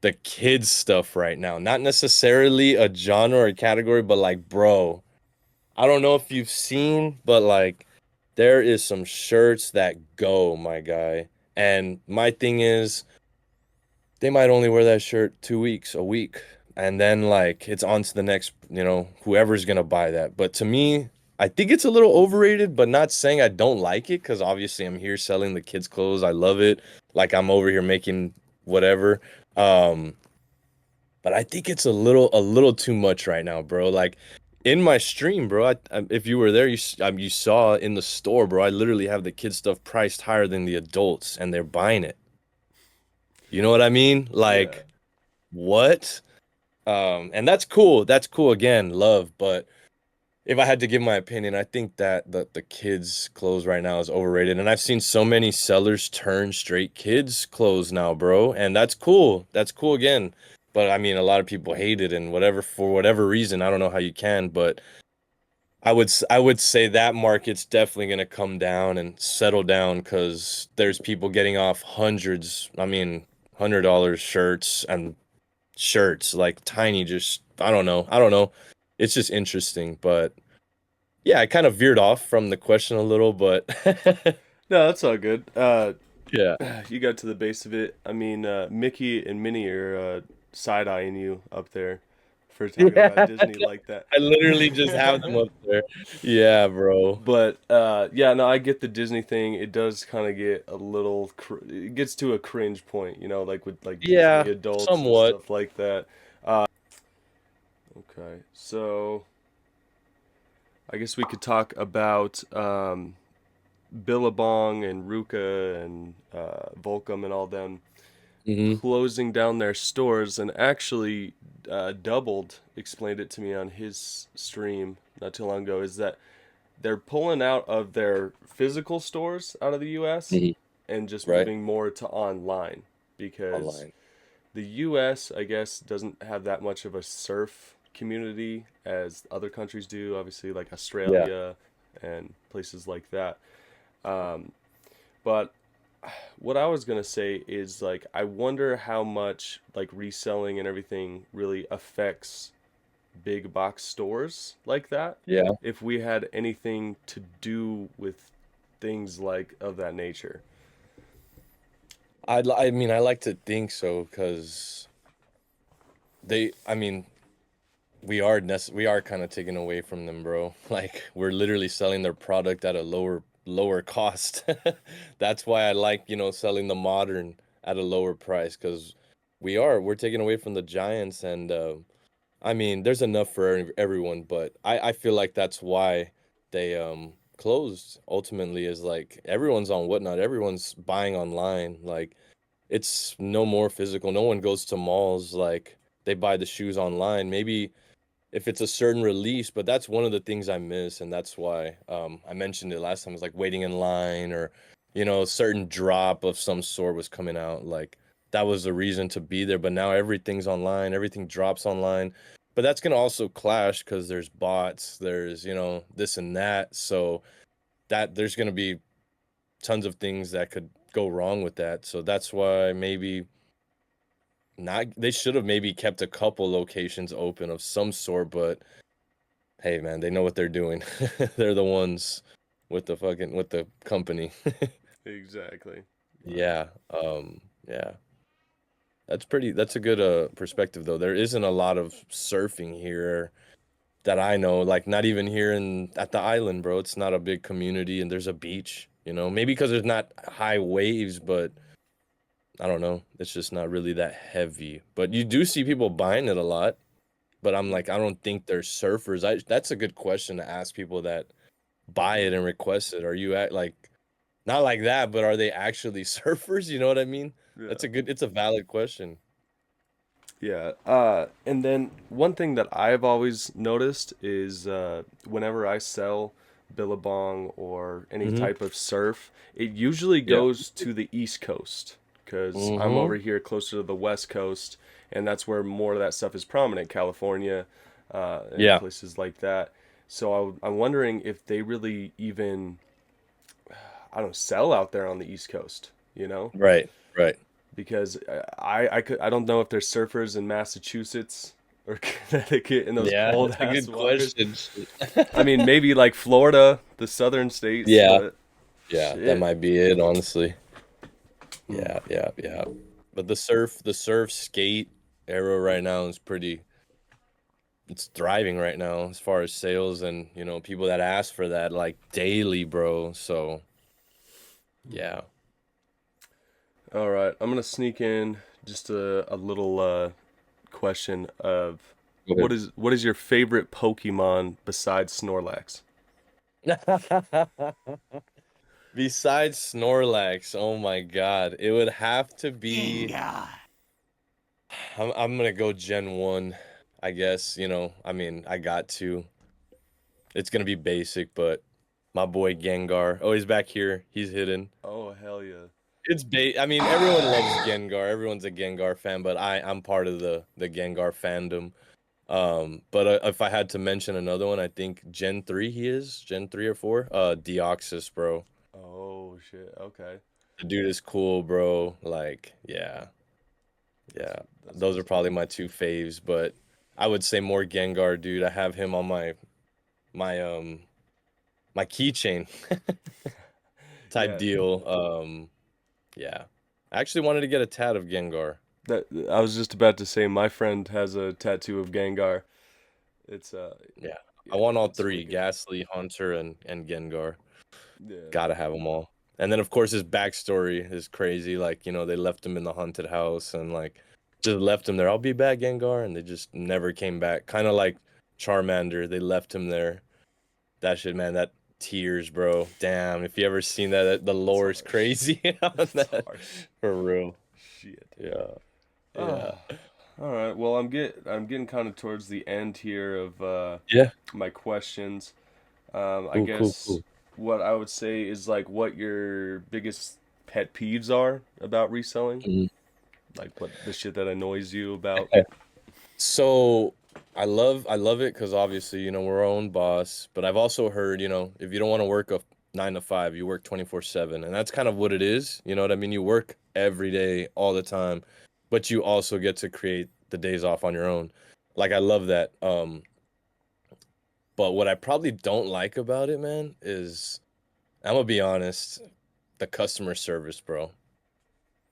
the kids stuff right now, not necessarily a genre or category, but like, bro. I don't know if you've seen, but like there is some shirts that go, my guy. And my thing is they might only wear that shirt 2 weeks, a week, and then like it's on to the next, whoever's gonna buy that. But to me, I think it's a little overrated, but not saying I don't like it, because obviously I'm here selling the kids' clothes. I love it. Like I'm over here making whatever. Um, but I think it's a little too much right now, bro. Like in my stream, bro. If you were there, you saw in the store, bro. I literally have the kid stuff priced higher than the adults, and they're buying it. You know what I mean? Yeah. Like what? And that's cool. That's cool. Again, love. But if I had to give my opinion, I think that the kids' clothes right now is overrated. And I've seen so many sellers turn straight kids' clothes now, bro. And that's cool. That's cool again. But I mean, a lot of people hate it and whatever for whatever reason. I don't know how you can, but I would say that market's definitely going to come down and settle down because there's people getting off hundreds, I mean, $100 shirts and shirts like tiny, just I don't know. It's just interesting, but yeah, I kind of veered off from the question a little, but No, that's all good. yeah. You got to the base of it. I mean, Mickey and Minnie are side eyeing you up there for talking about Yeah. Disney like that. I literally just have them up there. Yeah, bro. But yeah, no, I get the Disney thing. It does kind of get a little, it gets to a cringe point, you know, like with like Disney Yeah, adults and somewhat. stuff like that. Okay, so I guess we could talk about Billabong and Ruka and Volcom and all them Hmm. closing down their stores, and actually Doubled explained it to me on his stream not too long ago, is that they're pulling out of their physical stores out of the US Hmm. and just Right? moving more to online because Online. the US, I guess, doesn't have that much of a surf community as other countries do, obviously, like Yeah. Australia and places like that. Um, but what I was gonna say is like I wonder how much like reselling and everything really affects big box stores like that. Yeah. If we had anything to do with things like of that nature. I mean, I like to think so because I mean, we are kind of taken away from them, bro. Like we're literally selling their product at a lower cost. That's why I like, selling the modern at a lower price because we're taking away from the giants and I mean, there's enough for everyone, but I feel like that's why they closed ultimately is like everyone's on Whatnot, everyone's buying online. Like it's no more physical. No one goes to malls like they buy the shoes online. Maybe if it's a certain release, but that's one of the things I miss, and that's why I mentioned it last time. It's like waiting in line, or a certain drop of some sort was coming out. Like that was the reason to be there. But now everything's online, everything drops online. But that's gonna also clash because there's bots, there's this and that. So that there's gonna be tons of things that could go wrong with that. So that's why maybe not. They should have maybe kept a couple locations open of some sort, but hey man, they know what they're doing. They're the ones with the company. Exactly. Yeah. Yeah. That's a good perspective though. There isn't a lot of surfing here that I know, like not even here in at the island, bro. It's not a big community and there's a beach, Maybe because there's not high waves, but I don't know. It's just not really that heavy. But you do see people buying it a lot, but I'm like I don't think they're surfers. That's a good question to ask people that buy it and request it? Are you at like not like that, but are they actually surfers? You know what I mean? Yeah. It's a valid question. Yeah. And then one thing that I've always noticed is whenever I sell Billabong or any Hmm. type of surf, it usually Yeah. goes to the East Coast because I'm Hmm. over here closer to the West Coast, and that's where more of that stuff is prominent, California, and Yeah. places like that. So I'm wondering if they really even, I don't know, sell out there on the East Coast, you know? Right. Right. Because I don't know if there's surfers in Massachusetts or Connecticut in those Yeah, cold that's a ass good waters. question. I mean, maybe like Florida, the southern states, Yeah. but Yeah, that shit. might be it, honestly. Hmm. Yeah, yeah, yeah. But the surf skate era right now is pretty it's thriving right now as far as sales and, people that ask for that like daily, bro. So, yeah. All right, I'm gonna sneak in just a little question of Go ahead. what is your favorite Pokemon besides Snorlax? Besides Snorlax, oh my God, it would have to be. I'm gonna go Gen 1, I guess. I mean, I got to. It's gonna be basic, but my boy Gengar. Oh, he's back here. He's hidden. Oh hell yeah! I mean, everyone loves Gengar. Everyone's a Gengar fan, but I'm part of the Gengar fandom. But if I had to mention another one, I think Gen 3 he is, Gen 3 or 4. Deoxys, bro. Oh shit. Okay. The dude is cool, bro. Like, yeah. That's Yeah. that's Those what's are up. probably my two faves, but I would say more Gengar, dude. I have him on my my keychain type Yeah. deal. Yeah. I actually wanted to get a tat of Gengar. That I was just about to say my friend has a tattoo of Gengar. It's Yeah. I yeah, want all it's three, wicked. Ghastly, Hunter, and Gengar. Yeah. Gotta have them all. And then of course his backstory is crazy. Like, they left him in the haunted house and like just left him there. I'll be back, Gengar, and they just never came back. Kind of like Charmander, they left him there. That shit, man, that tears, bro. Damn, if you ever seen that, the That's lore is harsh. crazy on That's that. harsh. For real. Shit. Yeah. Yeah. Ah. All right. Well, I'm getting kind of towards the end here of Yeah. my questions. I Cool, cool, guess cool. what I would say is like what your biggest pet peeves are about reselling, Mhm. like what the shit that annoys you about. So I love it because obviously, we're our own boss. But I've also heard, if you don't want to work a 9 to 5, you work 24/7. And that's kind of what it is. You know what I mean? You work every day, all the time, but you also get to create the days off on your own. Like I love that. But what I probably don't like about it, man, is I'm gonna be honest, the customer service, bro.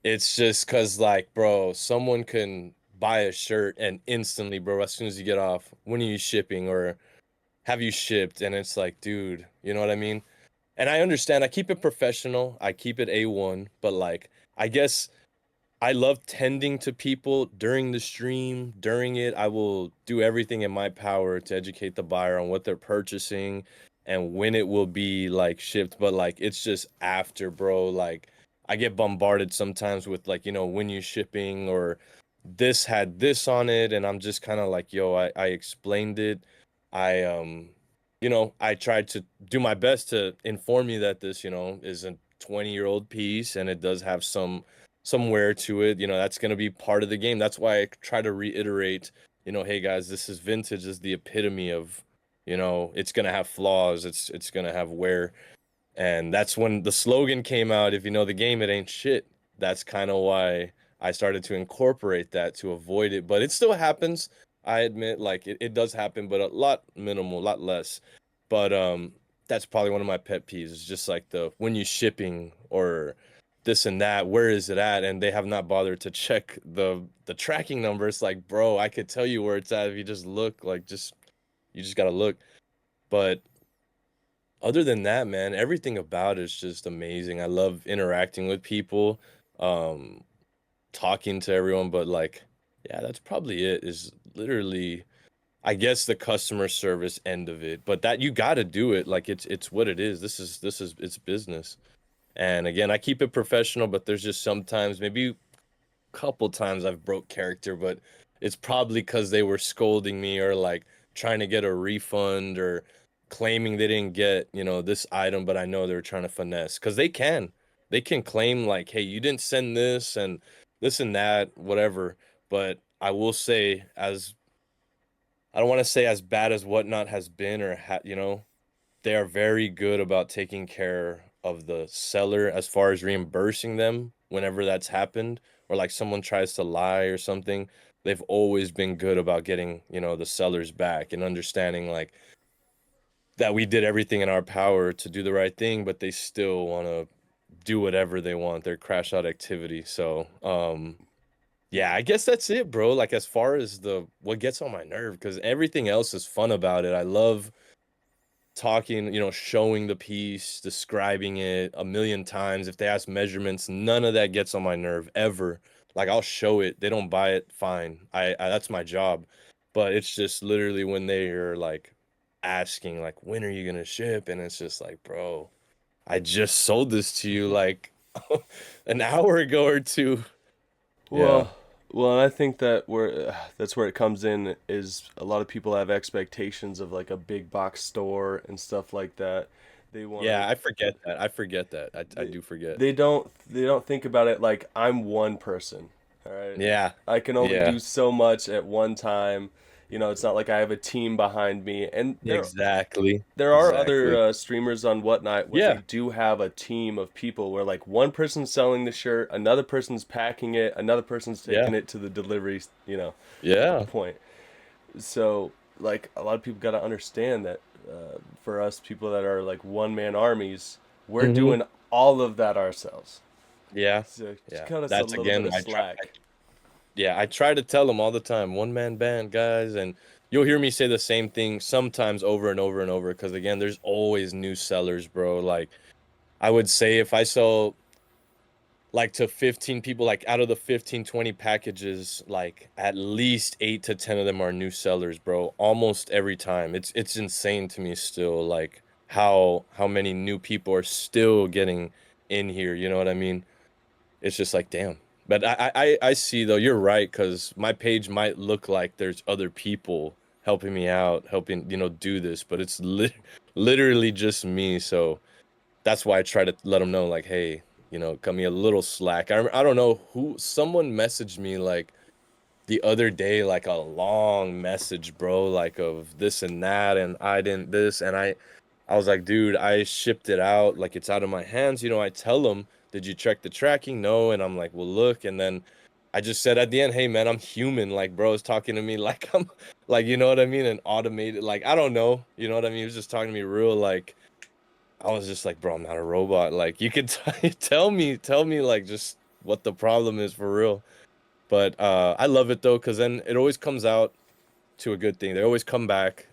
It's just cause like, bro, someone can buy a shirt and instantly, bro, as soon as you get off, when are you shipping or have you shipped? And it's like, dude, you know what I mean? And I understand, I keep it professional, I keep it A1, but like, I guess I love tending to people during the stream. During it, I will do everything in my power to educate the buyer on what they're purchasing and when it will be like shipped. But like, it's just after, bro. Like, I get bombarded sometimes with like, when you shipping or this had this on it. And I'm just kind of like, yo, I explained it. I tried to do my best to inform you that this, is a 20-year-old piece and it does have somewhere to it. That's going to be part of the game. That's why I try to reiterate, hey guys, this is vintage, this is the epitome of, it's going to have flaws, it's going to have wear. And that's when the slogan came out, if you know the game, it ain't shit. That's kind of why I started to incorporate that to avoid it. But it still happens. I admit, like it does happen, but a lot minimal, a lot less. But that's probably one of my pet peeves. Is just like the when you shipping or this and that, where is it at? And they have not bothered to check the tracking number. It's like, bro, I could tell you where it's at if you just look. Like just you just gotta look. But other than that, man, everything about it is just amazing. I love interacting with people, um, talking to everyone, but like, yeah, that's probably it. Is literally, I guess, the customer service end of it. But that you got to do it. Like it's what it is. This is it's business. And again, I keep it professional, but there's just sometimes maybe couple times I've broke character, but it's probably because they were scolding me or like trying to get a refund or claiming they didn't get, this item, but I know they were trying to finesse because they can claim like, hey, you didn't send this and that, whatever. But I will say, as I don't want to say as bad as whatnot has been or they are very good about taking care of the seller as far as reimbursing them whenever that's happened or like someone tries to lie or something. They've always been good about getting, the sellers back and understanding like that we did everything in our power to do the right thing, but they still want to do whatever they want, their crash out activity. So, yeah, Yeah. I guess that's it, bro. Like as far as the what gets on my nerve, because everything else is fun about it. I love talking, showing the piece, describing it a million times. If they ask measurements, none of that gets on my nerve ever. Like I'll show it. They don't buy it, fine. I that's my job. But it's just literally when they are like asking like when are you gonna ship? And it's just like, bro, I just sold this to you like an hour ago or two. Yeah. Well, well, and I think that where that's where it comes in is a lot of people have expectations of like a big box store and stuff like that. They want to Yeah, I forget that. I forget that. I they, do forget. they don't think about it like I'm one person. All right. Yeah. I can only Yeah. do so much at one time. You know, it's not like I have a team behind me. And Exactly. there are other Exactly. streamers on Whatnot where they Yeah. do have a team of people where like one person's selling the shirt, another person's packing it, another person's taking Yeah. it to the delivery, Yeah. point. So like a lot of people got to understand that for us people that are like one man armies, we're Hmm. doing all of that ourselves. Yeah. So just Yeah. cut us a That's little bit again, of slack. yeah, I try to tell them all the time, one man band, guys, and you'll hear me say the same thing sometimes over and over and over because again, there's always new sellers, bro. Like I would say if I sell like to 15 people, like out of the 15, 20 packages, like at least 8 to 10 of them are new sellers, bro. Almost every time. It's insane to me still, like how many new people are still getting in here, you know what I mean? It's just like, damn. But I see though, you're right, because my page might look like there's other people helping me out, helping, do this, but it's literally just me. So that's why I try to let them know, like, hey, cut me a little slack. I don't know who, someone messaged me like the other day, like a long message, bro, like of this and that, and I didn't this, and I was like, dude, I shipped it out, like it's out of my hands. I tell them, did you check the tracking? No, and I'm like, well, look, and then I just said at the end, hey man, I'm human. Like, bro is talking to me like I'm like, you know what I mean, and automated, like I don't know, you know what I mean. He was just talking to me real like. I was just like, bro, I'm not a robot. Like, you could tell me, like, just what the problem is for real. But I love it though, because then it always comes out to a good thing. They always come back.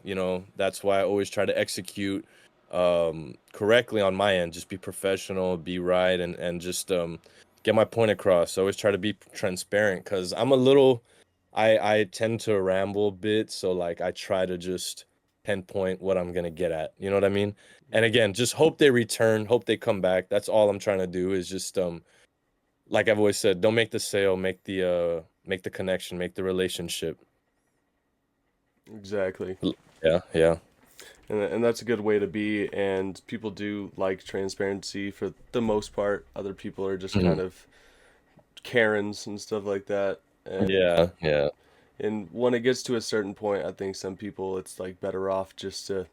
That's why I always try to execute correctly on my end. Just be professional, be right, and just get my point across. I always try to be transparent because I tend to ramble a bit, so like I try to just pinpoint what I'm gonna get at. You know what I mean? And again, just hope they return, hope they come back. That's all I'm trying to do is just like I've always said, don't make the sale, make the connection, make the relationship. Exactly. Yeah, yeah. And that's a good way to be. And people do like transparency for the most part. Other people are just kind Mhm. of Karens and stuff like that. And Yeah, yeah. when it gets to a certain point, I think some people it's like better off just to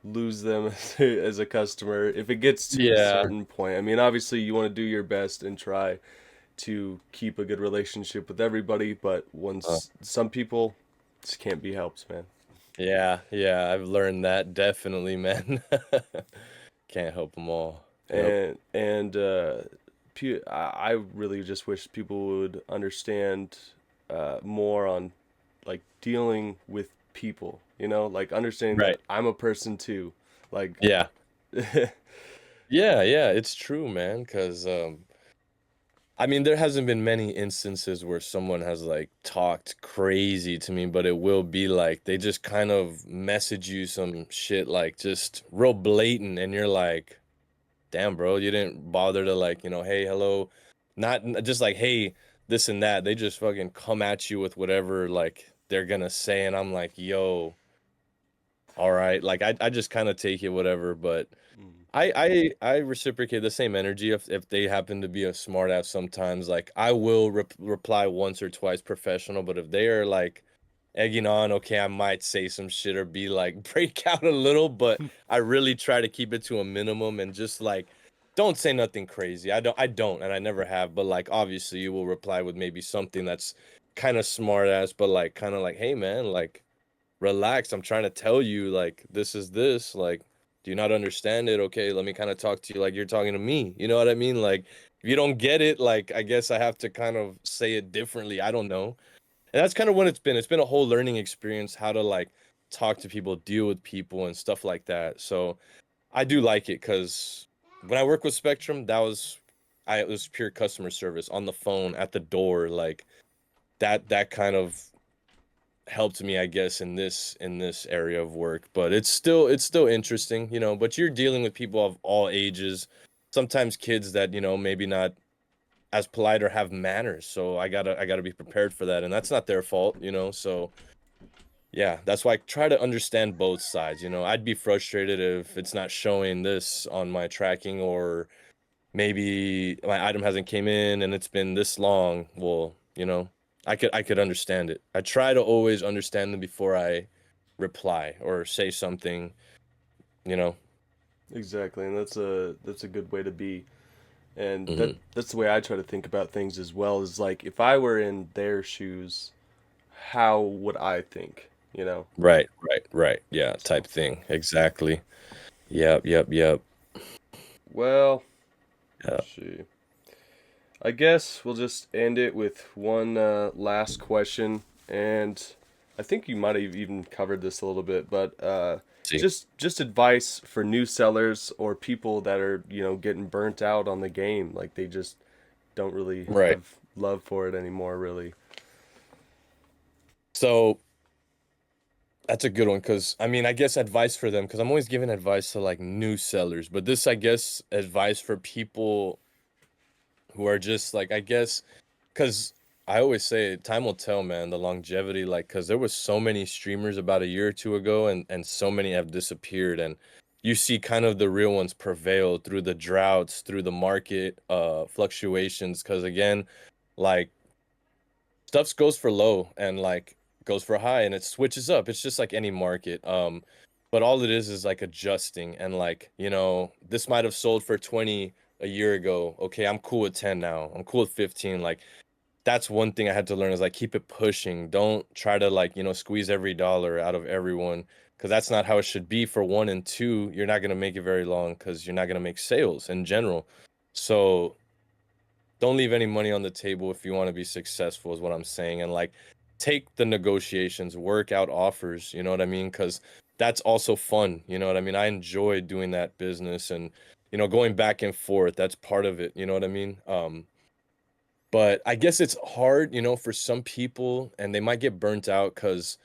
lose them as a customer if it gets to a Yeah. certain point. I mean, obviously you want to do your best and try to keep a good relationship with everybody, but Uh, once some people just can't be helped, man. yeah, yeah. I've learned that definitely, man. Can't help them all. Yep. And I really just wish people would understand more on like dealing with people, like understanding that Right. I'm a person too. Like, Yeah. Yeah, yeah, it's true, man. Because I mean, there hasn't been many instances where someone has like talked crazy to me, but it will be like they just kind of message you some shit like just real blatant, and you're like, damn, bro, you didn't bother to like, hey, hello, not just like, hey, this and that. They just fucking come at you with whatever like they're gonna say, and I'm like, yo, all right, like I just kind of take it whatever, but. mm, I reciprocate the same energy if they happen to be a smart ass sometimes. Like I will reply once or twice professional, but if they are like egging on, okay, I might say some shit or be like break out a little, but I really try to keep it to a minimum and just like don't say nothing crazy. I don't and I never have, but like obviously you will reply with maybe something that's kind of smart ass, but like kind of like, hey man, like relax. I'm trying to tell you, like, this is this. Like, do you not understand it? Okay, let me kind of talk to you like you're talking to me. You know what I mean? Like, if you don't get it, like, I guess I have to kind of say it differently. I don't know. And that's kind of what it's been. It's been a whole learning experience how to like talk to people, deal with people, and stuff like that. So I do like it because when I work with Spectrum, it was pure customer service on the phone at the door, like that kind of helped me, I guess, in this area of work. But it's still interesting, but you're dealing with people of all ages, sometimes kids that, maybe not as polite or have manners. So I gotta be prepared for that. And that's not their fault. So yeah, that's why I try to understand both sides. I'd be frustrated if it's not showing this on my tracking, or maybe my item hasn't came in and it's been this long. Well, I could understand it. I try to always understand them before I reply or say something, you know. Exactly, and that's a good way to be. And Hmm. that's the way I try to think about things as well. Is like if I were in their shoes, how would I think? You know. Right, right, right. Yeah, So type thing. Exactly. Yep, yep, yep. well, Yeah. let's see. I guess we'll just end it with one last question, and I think you might have even covered this a little bit, but See. just advice for new sellers or people that are getting burnt out on the game, like they just don't really Right. have love for it anymore, really. So that's a good one because I mean, I guess advice for them because I'm always giving advice to like new sellers, but this, I guess, advice for people who are just like, I guess, because I always say time will tell, man, the longevity, like, because there was so many streamers about a year or two ago, and so many have disappeared, and you see kind of the real ones prevail through the droughts, through the market fluctuations, because again, like stuff goes for low and like goes for high and it switches up. It's just like any market. But all it is like adjusting and like, this might have sold for 20 a year ago. Okay, I'm cool with 10 now. I'm cool with 15. Like that's one thing I had to learn is like keep it pushing. Don't try to like, squeeze every dollar out of everyone because that's not how it should be for one and two. You're not gonna make it very long because you're not gonna make sales in general. So don't leave any money on the table if you want to be successful is what I'm saying. And like take the negotiations, work out offers, you know what I mean? Because that's also fun, you know what I mean? I enjoy doing that business and going back and forth, that's part of it, you know what I mean? But I guess it's hard, for some people and they might get burnt out because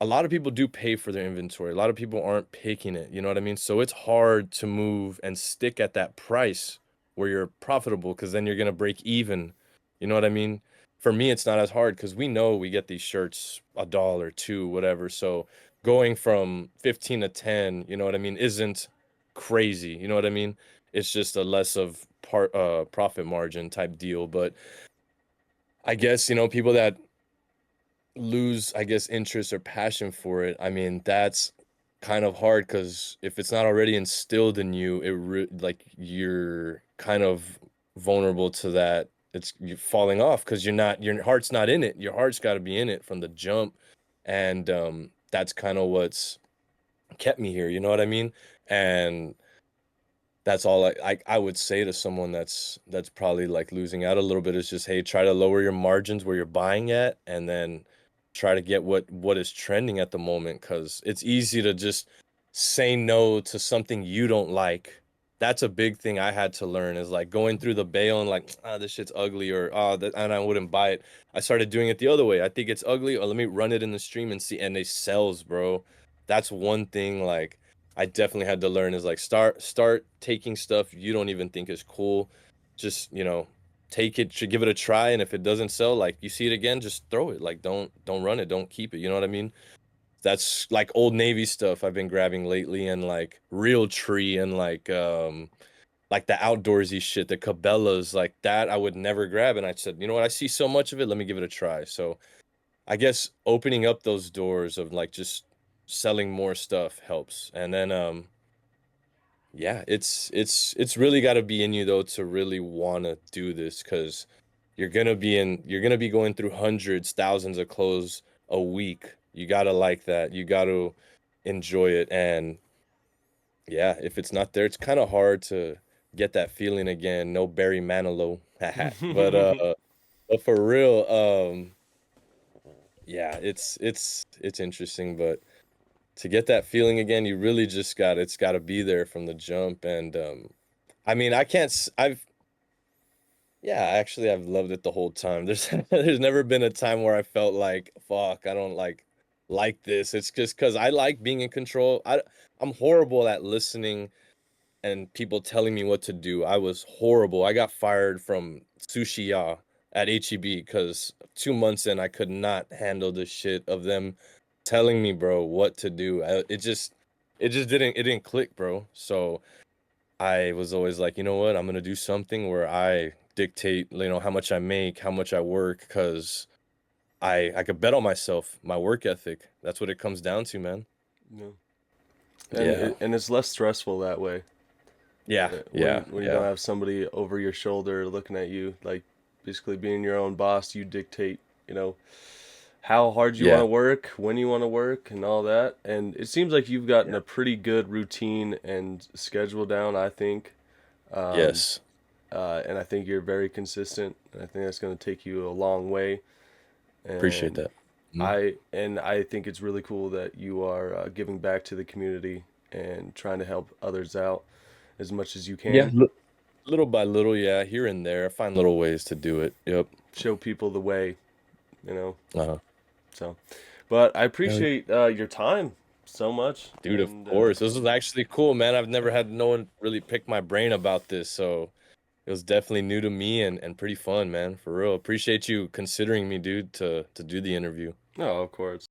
a lot of people do pay for their inventory. A lot of people aren't picking it, you know what I mean? So it's hard to move and stick at that price where you're profitable because then you're going to break even. You know what I mean? For me, it's not as hard because we know we get these shirts a dollar, two, whatever. So going from 15 to 10, you know what I mean, isn't crazy. You know what I mean? It's just a less of profit margin type deal. But I guess, people that lose, I guess, interest or passion for it, I mean, that's kind of hard because if it's not already instilled in you, like you're kind of vulnerable to that. You're falling off because your heart's not in it. Your heart's got to be in it from the jump, and that's kind of what's kept me here. You know what I mean? And that's all I would say to someone that's probably like losing out a little bit is just, hey, try to lower your margins where you're buying at and then try to get what is trending at the moment because it's easy to just say no to something you don't like. That's a big thing I had to learn is like going through the bail and like, this shit's ugly or and I wouldn't buy it. I started doing it the other way. I think it's ugly, or let me run it in the stream and see, and they sells, bro. That's one thing like I definitely had to learn is like start taking stuff you don't even think is cool. Just, take it, should give it a try. And if it doesn't sell, like you see it again, just throw it. Like don't run it, don't keep it. You know what I mean? That's like old Navy stuff I've been grabbing lately and like real tree and like the outdoorsy shit, the Cabela's like that I would never grab. And I said, you know what, I see so much of it, let me give it a try. So I guess opening up those doors of like just selling more stuff helps. And then yeah, it's really got to be in you though to really want to do this because you're gonna be going through hundreds, thousands of clothes a week. You gotta like that. You gotta enjoy it. And yeah, if it's not there, it's kind of hard to get that feeling again. No Barry Manilow, but for real, yeah, it's interesting, but to get that feeling again, you really just it's got to be there from the jump. And I mean, I can't I've yeah, actually I've loved it the whole time. There's there's never been a time where I felt like fuck, I don't like this. It's just cuz I like being in control. I'm horrible at listening and people telling me what to do. I was horrible. I got fired from Sushi Ya at HEB because 2 months in, I could not handle the shit of them telling me, bro, what to do. It didn't click, bro. So I was always like, you know what? I'm gonna do something where I dictate, how much I make, how much I work, because I could bet on myself, my work ethic. That's what it comes down to, man. Yeah. Yeah. And it's less stressful that way. Yeah. When Yeah. you don't Yeah. have somebody over your shoulder looking at you, like basically being your own boss, you dictate, you know, how hard you want Yeah. to work, when you want to work, and all that. And it seems like you've gotten Yeah. a pretty good routine and schedule down, I think. Um, Yes. and I think you're very consistent. And I think that's going to take you a long way. Appreciate And that. Mhm. I think it's really cool that you are giving back to the community and trying to help others out as much as you Yeah. can. Little by little, yeah, here and there. I find little ways to do it. Yep. Show people the way, you know. Uh-huh. So, but I Hell yeah. appreciate your time so much, Dude, of and course. This was actually cool, man. I've never had no one really pick my brain about this, so it was definitely new to me and pretty fun, man. For real. Appreciate you considering me, dude, to do the interview. no, of course.